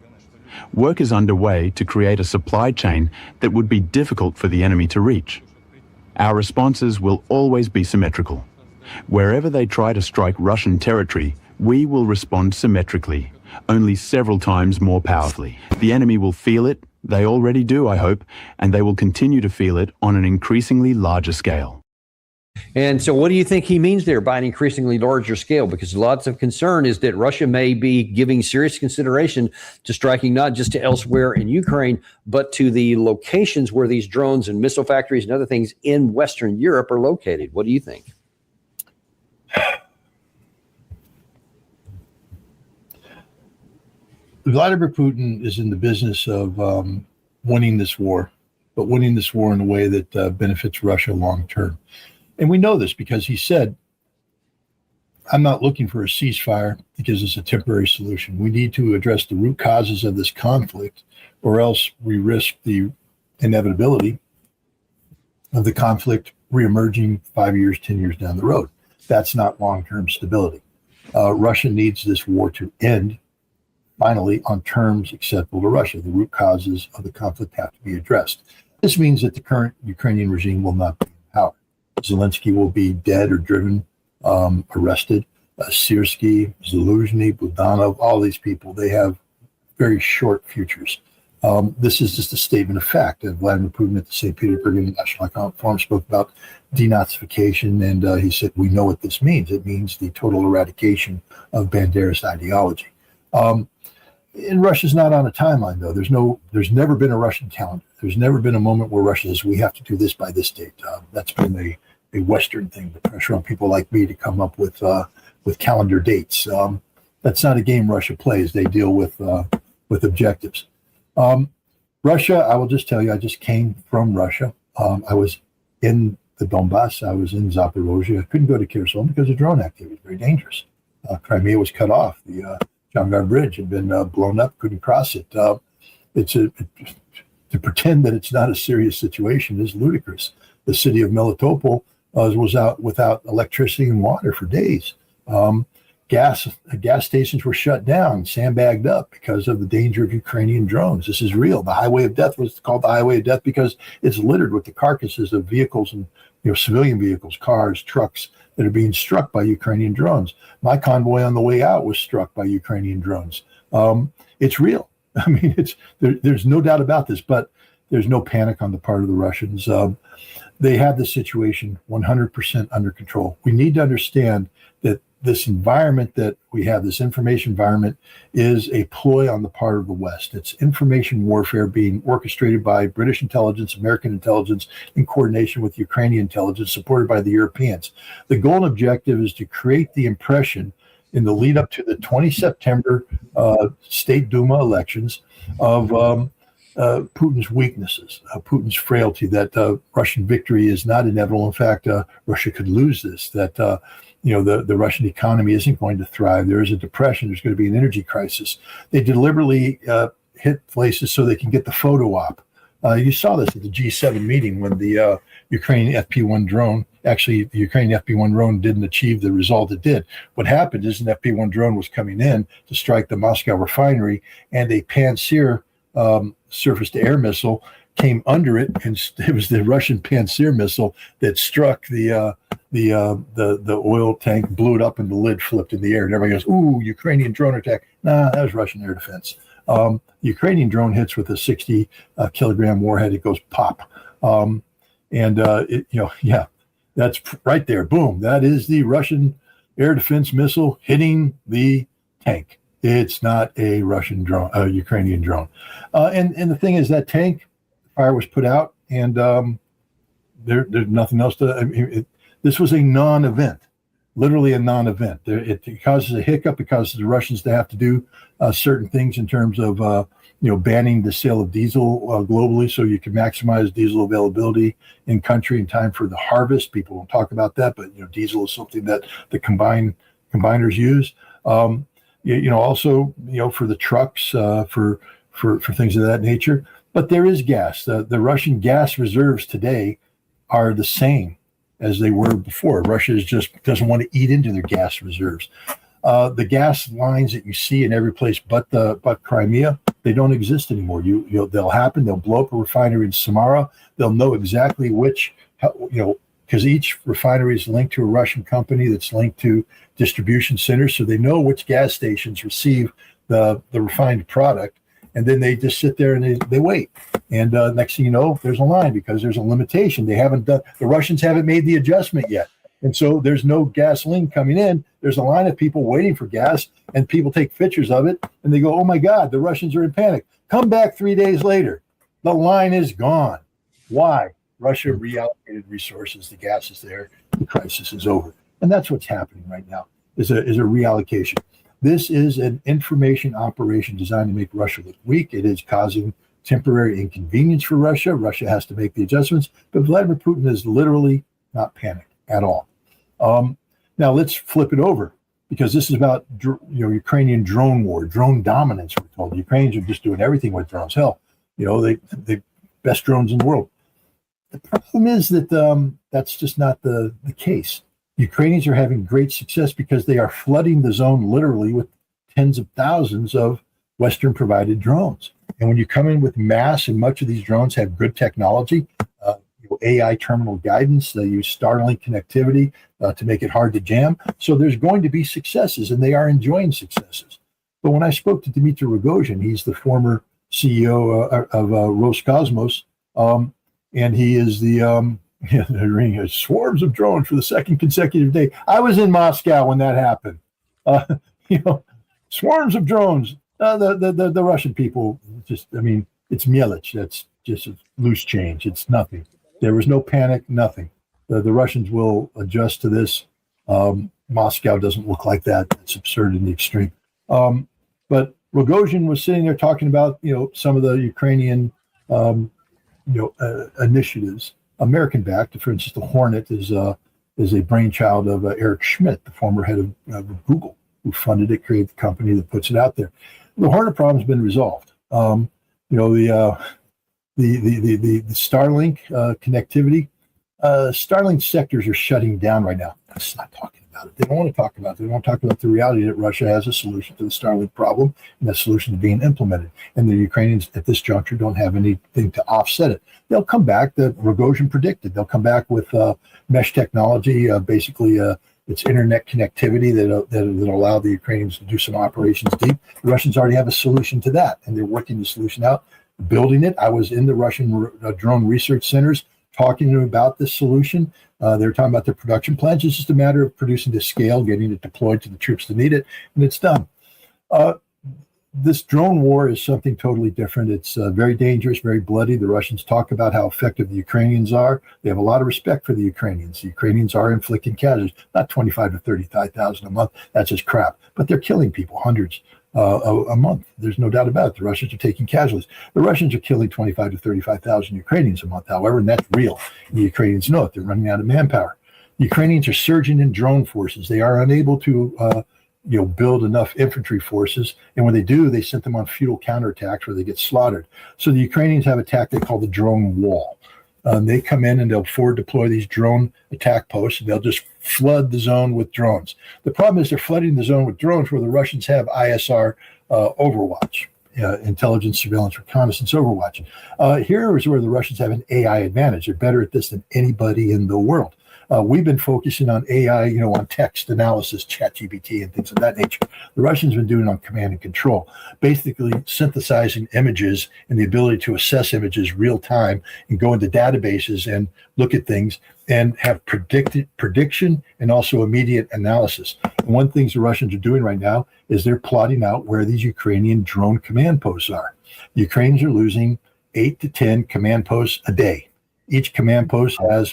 Work is underway to create a supply chain that would be difficult for the enemy to reach. Our responses will always be symmetrical. Wherever they try to strike Russian territory, we will respond symmetrically, only several times more powerfully. The enemy will feel it, they already do, I hope, and they will continue to feel it on an increasingly larger scale. And so what do you think he means there by an increasingly larger scale? Because lots of concern is that Russia may be giving serious consideration to striking not just to elsewhere in Ukraine, but to the locations where these drones and missile factories and other things in Western Europe are located. What do you think? Vladimir Putin is in the business of winning this war, but winning this war in a way that benefits Russia long term. And we know this because he said, I'm not looking for a ceasefire because it's a temporary solution. We need to address the root causes of this conflict, or else we risk the inevitability of the conflict reemerging 5 years, 10 years down the road. That's not long-term stability. Russia needs this war to end finally on terms acceptable to Russia. The root causes of the conflict have to be addressed. This means that the current Ukrainian regime will not be in power. Zelensky will be dead or driven, arrested. Syrskyi, Zaluzhny, Budanov, all these people, they have very short futures. This is just a statement of fact. Vladimir Putin at the St. Petersburg International Economic Forum spoke about denazification, and he said, we know what this means. It means the total eradication of Banderist ideology. And Russia's not on a timeline, though. There's never been a Russian calendar. There's never been a moment where Russia says, we have to do this by this date. That's been a Western thing, the pressure on people like me to come up with calendar dates. That's not a game Russia plays. They deal with objectives. Russia, I will just tell you, I just came from Russia. I was in the Donbass. I was in Zaporozhye. I couldn't go to Kherson because of drone activity. Very dangerous. Crimea was cut off. The Jangar Bridge had been blown up, couldn't cross it. To pretend that it's not a serious situation is ludicrous. The city of Melitopol was out without electricity and water for days. Gas stations were shut down, sandbagged up because of the danger of Ukrainian drones. This is real. The Highway of Death was called the Highway of Death because it's littered with the carcasses of vehicles and civilian vehicles, cars, trucks that are being struck by Ukrainian drones. My convoy on the way out was struck by Ukrainian drones. It's real. I mean, there's no doubt about this, but there's no panic on the part of the Russians. They have the situation 100% under control. We need to understand that this environment that we have, this information environment, is a ploy on the part of the West. It's information warfare being orchestrated by British intelligence, American intelligence, in coordination with Ukrainian intelligence, supported by the Europeans. The goal and objective is to create the impression in the lead up to the 20 September State Duma elections of Putin's weaknesses, Putin's frailty, that Russian victory is not inevitable. In fact, Russia could lose this, that the Russian economy isn't going to thrive. There is a depression. There's going to be an energy crisis. They deliberately hit places so they can get the photo op. You saw this at the G7 meeting when the Ukrainian FP-1 drone, actually the Ukrainian FP-1 drone didn't achieve the result it did. What happened is an FP-1 drone was coming in to strike the Moscow refinery, and a Pantsir surface-to-air missile came under it, and it was the Russian Pantsir missile that struck the oil tank, blew it up, and the lid flipped in the air. And everybody goes, "Ooh, Ukrainian drone attack!" Nah, that was Russian air defense. The Ukrainian drone hits with a 60 kilogram warhead. It goes pop, that's right there. Boom! That is the Russian air defense missile hitting the tank. It's not a Russian drone, a Ukrainian drone. And the thing is, that tank fire was put out, and there's nothing else to. This was a non-event. literally a non-event. It causes a hiccup. It causes the Russians to have to do certain things in terms of banning the sale of diesel globally, so you can maximize diesel availability in country in time for the harvest. People don't talk about that, but diesel is something that the combiners use. Also for the trucks, for things of that nature. But there is gas. The Russian gas reserves today are the same as they were before. Russia just doesn't want to eat into their gas reserves. The gas lines that you see in every place but Crimea, they don't exist anymore. They'll happen. They'll blow up a refinery in Samara. They'll know exactly because each refinery is linked to a Russian company that's linked to distribution centers, so they know which gas stations receive the refined product, and then they just sit there and they wait. And next thing you know, there's a line because there's a limitation. The Russians haven't made the adjustment yet. And so there's no gasoline coming in. There's a line of people waiting for gas, and people take pictures of it, and they go, oh my God, the Russians are in panic. Come back 3 days later. The line is gone. Why? Russia reallocated resources. The gas is there. The crisis is over. And that's what's happening right now, is a reallocation. This is an information operation designed to make Russia look weak. It is causing temporary inconvenience for Russia. Russia has to make the adjustments, but Vladimir Putin is literally not panicked at all. Now let's flip it over, because this is about Ukrainian drone war, drone dominance. We're told the Ukrainians are just doing everything with drones. Hell, they best drones in the world. The problem is that that's just not the case. Ukrainians are having great success because they are flooding the zone literally with tens of thousands of Western provided drones. And when you come in with mass, and much of these drones have good technology, AI terminal guidance, they use Starlink connectivity to make it hard to jam. So there's going to be successes, and they are enjoying successes. But when I spoke to Dmitry Rogozhin, he's the former CEO of Roscosmos, and he is the swarms of drones for the second consecutive day. I was in Moscow when that happened. Swarms of drones. The Russian people it's mielich. That's just a loose change. It's nothing. There was no panic, nothing. The Russians will adjust to this. Moscow doesn't look like that. It's absurd in the extreme. But Rogozhin was sitting there talking about, some of the Ukrainian, initiatives, American-backed. For instance, the Hornet is a brainchild of Eric Schmidt, the former head of Google, who funded it, created the company that puts it out there. The Hornet problem has been resolved. The Starlink connectivity, Starlink sectors are shutting down right now. Let's not talking about it. They don't want to talk about it. They want to talk about the reality that Russia has a solution to the Starlink problem, and that solution is being implemented. And the Ukrainians at this juncture don't have anything to offset it. They'll come back. The Rogozhin predicted they'll come back with mesh technology, it's internet connectivity that'll allow the Ukrainians to do some operations deep. The Russians already have a solution to that, and they're working the solution out, building it. I was in the Russian drone research centers talking to them about this solution. They were talking about their production plans. It's just a matter of producing to scale, getting it deployed to the troops that need it, and it's done. This drone war is something totally different. It's very dangerous, very bloody. The Russians talk about how effective the Ukrainians are. They have a lot of respect for the Ukrainians. The Ukrainians are inflicting casualties, not 25 to 35,000 a month. That's just crap. But they're killing people, hundreds a month. There's no doubt about it. The Russians are taking casualties. The Russians are killing 25 to 35,000 Ukrainians a month, however, and that's real. The Ukrainians know it. They're running out of manpower. The Ukrainians are surging in drone forces. They are unable to build enough infantry forces. And when they do, they send them on futile counterattacks where they get slaughtered. So the Ukrainians have a tactic called the drone wall. They come in and they'll forward deploy these drone attack posts, and they'll just flood the zone with drones. The problem is they're flooding the zone with drones where the Russians have ISR overwatch, intelligence, surveillance, reconnaissance overwatch. Here is where the Russians have an AI advantage. They're better at this than anybody in the world. We've been focusing on AI, on text analysis, ChatGPT, and things of that nature. The Russians have been doing it on command and control, basically synthesizing images and the ability to assess images real time and go into databases and look at things and have prediction and also immediate analysis. And one of the things the Russians are doing right now is they're plotting out where these Ukrainian drone command posts are. The Ukrainians are losing 8 to 10 command posts a day. Each command post has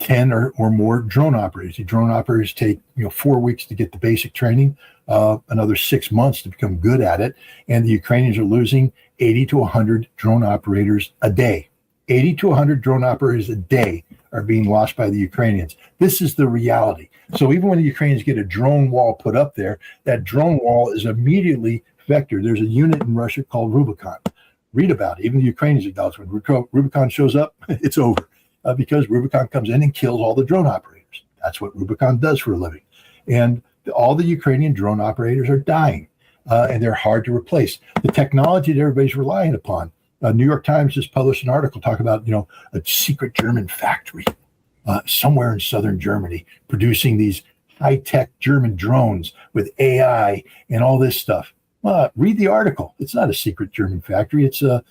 10 or more drone operators. The drone operators take 4 weeks to get the basic training, another 6 months to become good at it. And the Ukrainians are losing 80 to 100 drone operators a day. 80 to 100 drone operators a day are being lost by the Ukrainians. This is the reality. So even when the Ukrainians get a drone wall put up there, that drone wall is immediately vectored. There's a unit in Russia called Rubicon. Read about it. Even the Ukrainians acknowledge when Rubicon shows up, it's over. Because Rubicon comes in and kills all the drone operators. That's what Rubicon does for a living. And all the Ukrainian drone operators are dying, and they're hard to replace. The technology that everybody's relying upon. New York Times just published an article talking about, a secret German factory somewhere in southern Germany producing these high-tech German drones with AI and all this stuff. Read the article. It's not a secret German factory. It's a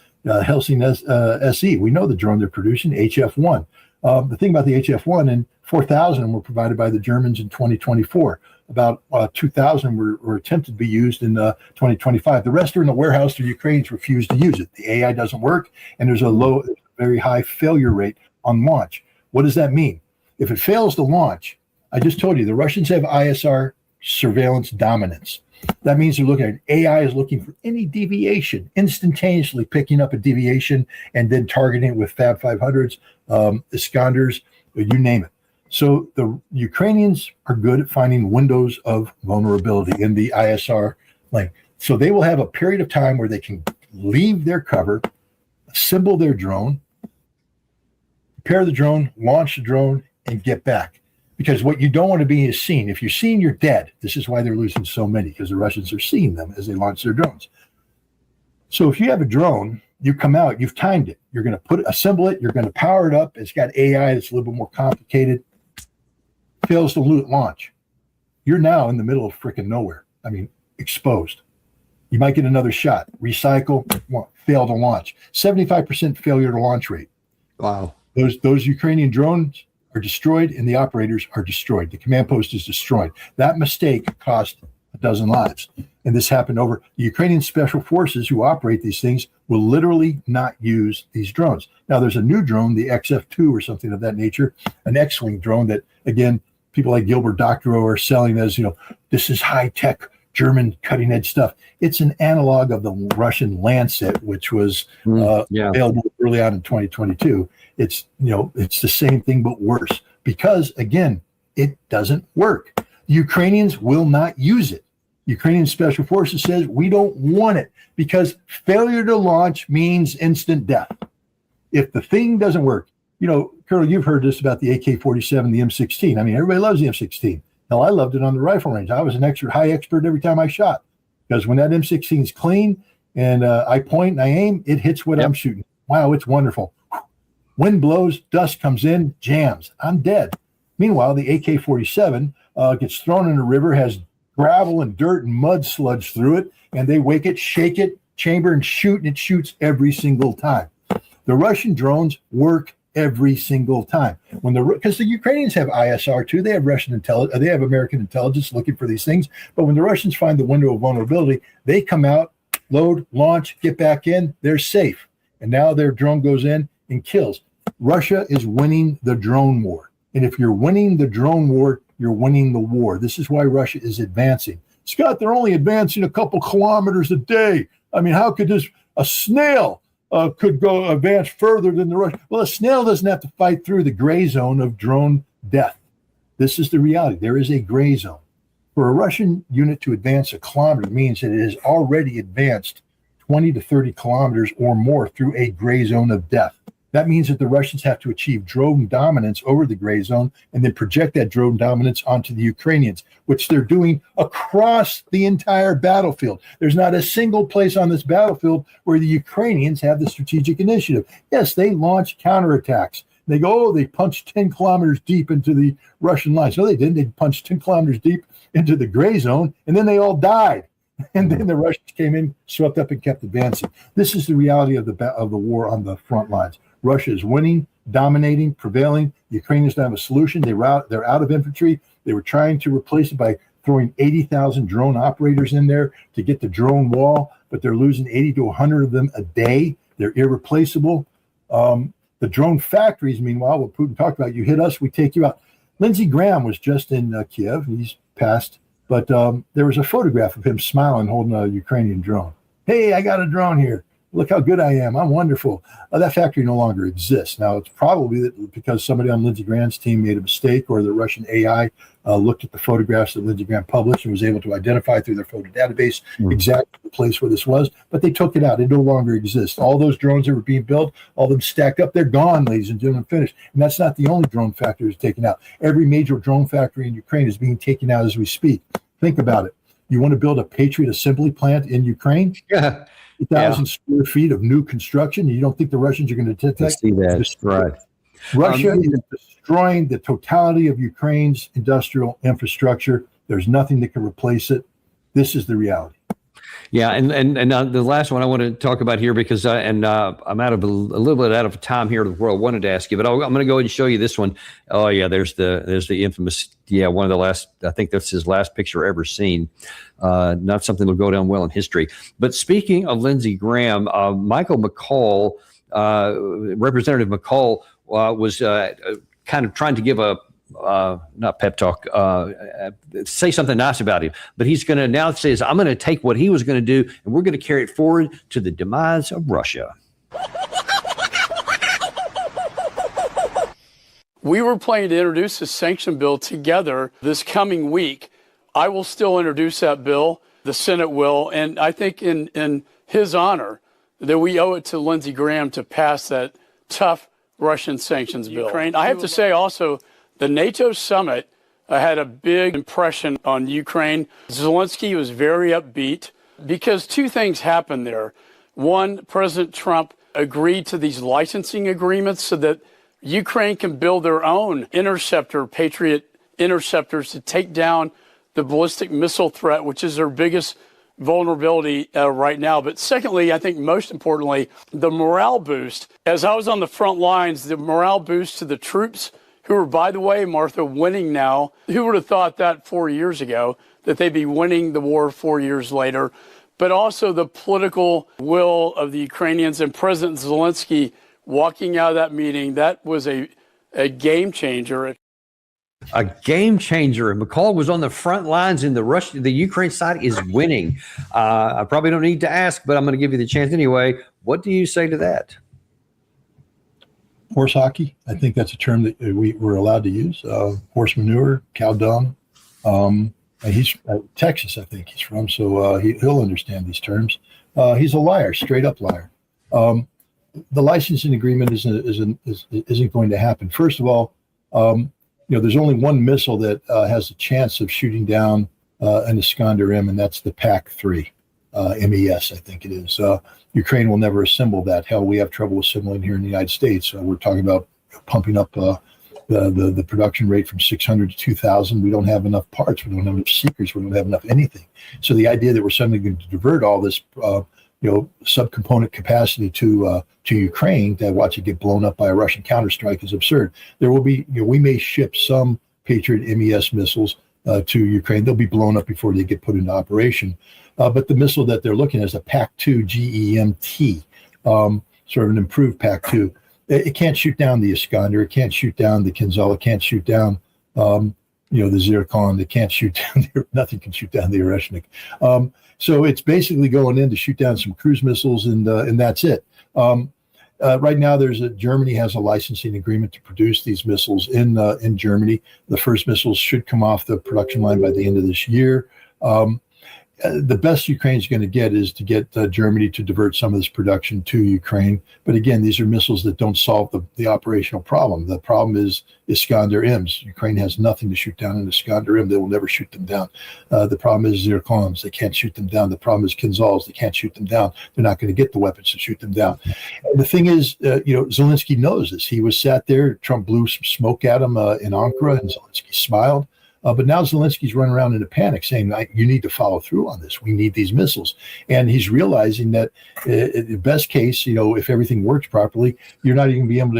Helsing SE. We know the drone they're producing, HF-1. The thing about the HF-1, and 4,000 were provided by the Germans in 2024. About 2,000 were attempted to be used in 2025. The rest are in the warehouse. The Ukrainians refuse to use it. The AI doesn't work, and there's a very high failure rate on launch. What does that mean? If it fails to launch, I just told you, the Russians have ISR surveillance dominance. That means they're looking at AI is looking for any deviation, instantaneously picking up a deviation and then targeting it with Fab 500s, Iskanders, you name it. So the Ukrainians are good at finding windows of vulnerability in the ISR lane. So they will have a period of time where they can leave their cover, assemble their drone, prepare the drone, launch the drone, and get back. Because what you don't want to be is seen. If you're seen, you're dead. This is why they're losing so many, because the Russians are seeing them as they launch their drones. So if you have a drone, you come out, you've timed it. You're going to assemble it. You're going to power it up. It's got AI that's a little bit more complicated. Fails to launch. You're now in the middle of freaking nowhere. I mean, exposed. You might get another shot. Recycle, fail to launch. 75% failure to launch rate. Wow. Those Ukrainian drones are destroyed and the operators are destroyed. The command post is destroyed. That mistake cost a dozen lives. And this happened over the Ukrainian special forces who operate these things will literally not use these drones. Now there's a new drone, the XF2 or something of that nature, an X-Wing drone that, again, people like Gilbert Doctorow are selling as, this is high-tech German cutting edge stuff. It's an analog of the Russian Lancet, which was available early on in 2022. It's, it's the same thing, but worse because again, it doesn't work. The Ukrainians will not use it. Ukrainian Special Forces says we don't want it because failure to launch means instant death. If the thing doesn't work, Colonel, you've heard this about the AK-47, the M16. I mean, everybody loves the M16. Hell, I loved it on the rifle range. I was an extra high expert every time I shot because when that M16 is clean and I point and I aim, it hits what I'm shooting. Wow, it's wonderful. Wind blows, dust comes in, jams. I'm dead. Meanwhile, the AK-47 gets thrown in a river, has gravel and dirt and mud sludge through it, and they wake it, shake it, chamber, and shoot, and it shoots every single time. The Russian drones work every single time because the Ukrainians have ISR too. They have Russian intelligence. They have American intelligence looking for these things. But when the Russians find the window of vulnerability, they come out, load, launch, get back in. They're safe, and now their drone goes in and kills. Russia is winning the drone war, and if you're winning the drone war, you're winning the war. This is why Russia is advancing. Scott, they're only advancing a couple kilometers a day. I mean, how could a snail could go advance further than the Russian? Well, a snail doesn't have to fight through the gray zone of drone death. This is the reality. There is a gray zone. For a Russian unit to advance a kilometer means that it has already advanced 20 to 30 kilometers or more through a gray zone of death. That means that the Russians have to achieve drone dominance over the gray zone and then project that drone dominance onto the Ukrainians, which they're doing across the entire battlefield. There's not a single place on this battlefield where the Ukrainians have the strategic initiative. Yes, they launch counterattacks. They go, they punched 10 kilometers deep into the Russian lines. No, they didn't. They punched 10 kilometers deep into the gray zone, and then they all died. And then the Russians came in, swept up, and kept advancing. This is the reality of the war on the front lines. Russia is winning, dominating, prevailing. The Ukrainians don't have a solution. They're out of infantry. They were trying to replace it by throwing 80,000 drone operators in there to get the drone wall, but they're losing 80 to 100 of them a day. They're irreplaceable. The drone factories, meanwhile, what Putin talked about, you hit us, we take you out. Lindsey Graham was just in Kiev. He's passed. But there was a photograph of him smiling, holding a Ukrainian drone. Hey, I got a drone here. Look how good I am. I'm wonderful. That factory no longer exists. Now, it's probably because somebody on Lindsey Graham's team made a mistake, or the Russian AI looked at the photographs that Lindsey Graham published and was able to identify through their photo database exactly the place where this was. But they took it out. It no longer exists. All those drones that were being built, all of them stacked up, they're gone, ladies and gentlemen, finished. And that's not the only drone factory that's taken out. Every major drone factory in Ukraine is being taken out as we speak. Think about it. You want to build a Patriot assembly plant in Ukraine? Yeah. 2,000 square feet of new construction. You don't think the Russians are going to detect? See that, right? Russia is destroying the totality of Ukraine's industrial infrastructure. There's nothing that can replace it. This is the reality. Yeah, and the last one I want to talk about here, because I'm out of a little bit out of time here where I wanted to ask you, but I'm going to go ahead and show you this one. Oh yeah, there's the infamous, one of the last. I think that's his last picture ever seen. Not something that'll go down well in history. But speaking of Lindsey Graham, Michael McCaul, Representative McCaul, was kind of trying to give a not pep talk, say something nice about him, but he's going to now says, I'm going to take what he was going to do and we're going to carry it forward to the demise of Russia. We were planning to introduce the sanction bill together this coming week. I will still introduce that bill. The Senate will. And I think in his honor that we owe it to Lindsey Graham to pass that tough Russian sanctions bill. Ukraine. I have to say also, the NATO summit had a big impression on Ukraine. Zelensky was very upbeat because two things happened there. One, President Trump agreed to these licensing agreements so that Ukraine can build their own interceptor, Patriot interceptors, to take down the ballistic missile threat, which is their biggest vulnerability right now. But secondly, I think most importantly, the morale boost. As I was on the front lines, the morale boost to the troops, who are, by the way, Martha, winning now. Who would have thought that 4 years ago, that they'd be winning the war 4 years later? But also the political will of the Ukrainians and President Zelensky walking out of that meeting, that was a game changer. A game changer. And McCall was on the front lines, and the Ukraine side is winning. I probably don't need to ask, but I'm going to give you the chance anyway. What do you say to that? Horse hockey. I think that's a term that we're allowed to use. Horse manure, cow dung. He's Texas, I think he's from, so he'll understand these terms. He's a liar, straight up liar. The licensing agreement isn't going to happen. First of all, there's only one missile that has a chance of shooting down an Iskander-M, and that's the PAC-3. MES, I think it is. Ukraine will never assemble that. Hell, we have trouble assembling here in the United States. We're talking about pumping up the production rate from 600 to 2,000. We don't have enough parts. We don't have enough seekers. We don't have enough anything. So the idea that we're suddenly going to divert all this, subcomponent capacity to Ukraine to watch it get blown up by a Russian counterstrike is absurd. There will be, we may ship some Patriot MES missiles to Ukraine. They'll be blown up before they get put into operation. But the missile that they're looking at is a PAC-2 GEMT, sort of an improved PAC-2. It can't shoot down the Iskander. It can't shoot down the Kinzhal. It can't shoot down, the Zircon. It can't shoot down, nothing can shoot down the Oreshnik. So it's basically going in to shoot down some cruise missiles, and that's it. Right now, Germany has a licensing agreement to produce these missiles in Germany. The first missiles should come off the production line by the end of this year. The best Ukraine's going to get is to get Germany to divert some of this production to Ukraine. But again, these are missiles that don't solve the operational problem. The problem is Iskander-Ms. Ukraine has nothing to shoot down an Iskander-M. They will never shoot them down. The problem is Zircons. They can't shoot them down. The problem is Kinzhals. They can't shoot them down. They're not going to get the weapons to shoot them down. And the thing is, Zelensky knows this. He was sat there. Trump blew some smoke at him in Ankara, and Zelensky smiled. But now Zelensky's running around in a panic saying, you need to follow through on this. We need these missiles. And he's realizing that in the best case, if everything works properly, you're not even going to be able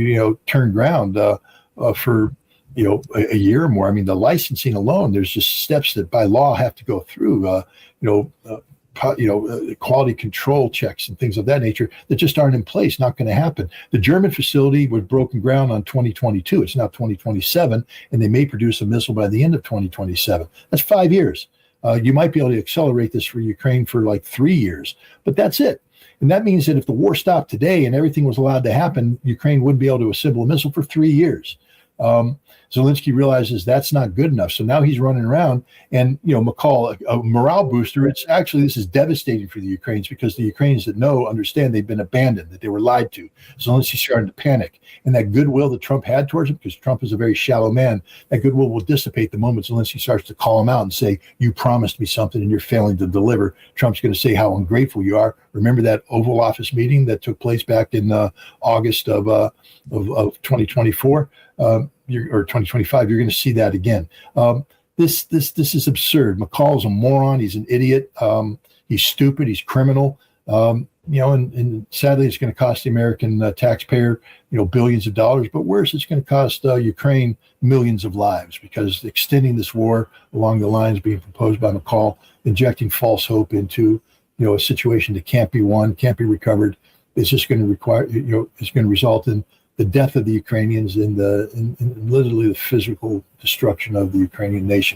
to turn ground for, a year or more. I mean, the licensing alone, there's just steps that by law have to go through, quality control checks and things of that nature that just aren't in place. Not going to happen. The German facility was broken ground on 2022. It's now 2027, and they may produce a missile by the end of 2027. That's 5 years. You might be able to accelerate this for Ukraine for like 3 years, but that's it. And that means that if the war stopped today and everything was allowed to happen, Ukraine wouldn't be able to assemble a missile for 3 years. Zelensky realizes that's not good enough. So now he's running around and, McCall, a morale booster. This is devastating for the Ukrainians because the Ukrainians that understand they've been abandoned, that they were lied to. Zelensky's starting to panic. And that goodwill that Trump had towards him, because Trump is a very shallow man, that goodwill will dissipate the moment Zelensky starts to call him out and say, you promised me something and you're failing to deliver. Trump's going to say how ungrateful you are. Remember that Oval Office meeting that took place back in August of 2024? Or 2025, you're going to see that again. This is absurd. McCall's a moron. He's an idiot. He's stupid. He's criminal. And sadly, it's going to cost the American taxpayer, billions of dollars. But worse, it's going to cost Ukraine millions of lives, because extending this war along the lines being proposed by McCall, injecting false hope into a situation that can't be won, can't be recovered, is just going to require it's going to result in the death of the Ukrainians and literally the physical destruction of the Ukrainian nation.